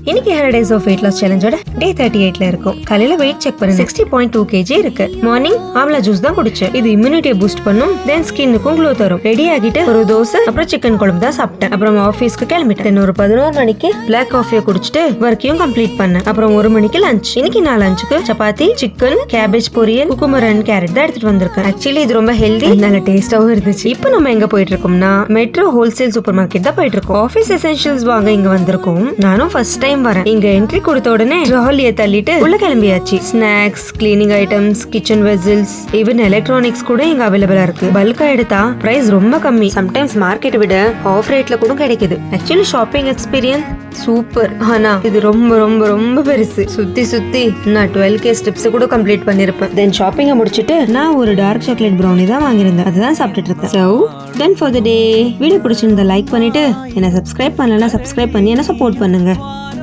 இன்னைக்கு 100 days of weight loss சேலஞ்சோட டே 38ல இருக்கும். காலையில வெயிட் செக் பண்ணி 60.2 kg இருக்கு. மார்னிங் ஆம்லா ஜூஸ் தான் குடிச்சேன். இது இம்யூனிட்டியை பூஸ்ட் பண்ணும், தென் ஸ்கின்னுக்கும் க்ளோ தரும். ரெடி ஆகிட்டு ஒரு தோசை அப்புறம் சிக்கன் குழம்பு தான் சாப்பிட்டேன். அப்புறம் ஆபீஸ்க்கு கிளம்பிட்டேன். ஒரு 11 மணிக்கு பிளாக் காஃபியை குடிச்சிட்டு ஒர்க்கையும் கம்ப்ளீட் பண்ணேன். அப்புறம் 1 மணிக்கு லஞ்ச். இன்னைக்கு நான் லஞ்சுக்கு சப்பாத்தி, சிக்கன், கேபேஜ் பொரியல், குக்கும்பர் அண்ட் கேரட் தான் எடுத்துட்டு வந்திருக்கேன். ஆக்சுவலி இது ரொம்ப ஹெல்தி, நல்ல டேஸ்டாவும் இருந்துச்சு. இப்போ நம்ம எங்க போயிட்டு இருக்கோம்னா மெட்ரோ ஹோல்சேல் சூப்பர் மார்க்கெட் தான் போயிட்டு இருக்கோம். ஆபீஸ் எசென்ஷியல்ஸ் வாங்க இங்க வந்திருக்கோம். நானும் ஃபர்ஸ்ட் டைம் வரேன். இங்க என்ட்ரி கொடுத்த உடனே ட்ராலியை தள்ளிட்டு உள்ள கிளம்பியாச்சு. Snacks, cleaning items, kitchen vessels, even electronics கூட இங்க அவைலபிளா இருக்கு. பல்கா எடுத்தா பிரைஸ் ரொம்ப கம்மி. சம்டைம்ஸ் மார்க்கெட் விட ஆஃப் ரேட்ல கூட கிடைக்குது. Actually shopping experience super. ஆனா இது ரொம்ப ரொம்ப ரொம்ப பெருசு. சுத்தி நான் 12K ஸ்டெப்ஸ் கூட கம்ப்ளீட் பண்ணிருப்பேன். தென் ஷாப்பிங்க முடிச்சிட்டு நான் ஒரு டார்க் சாக்லேட் ப்ரௌனி தான் வாங்கியிருந்தேன். அதுதான் சாப்பிட்டுட்டு இருக்கேன். So done for the day. Video பிடிச்சிருந்தா லைக் பண்ணிட்டு என்ன சப்ஸ்கிரைப் பண்ணலன்னா சப்ஸ்கிரைப் பண்ணி என்ன சப்போர்ட் பண்ணுங்க.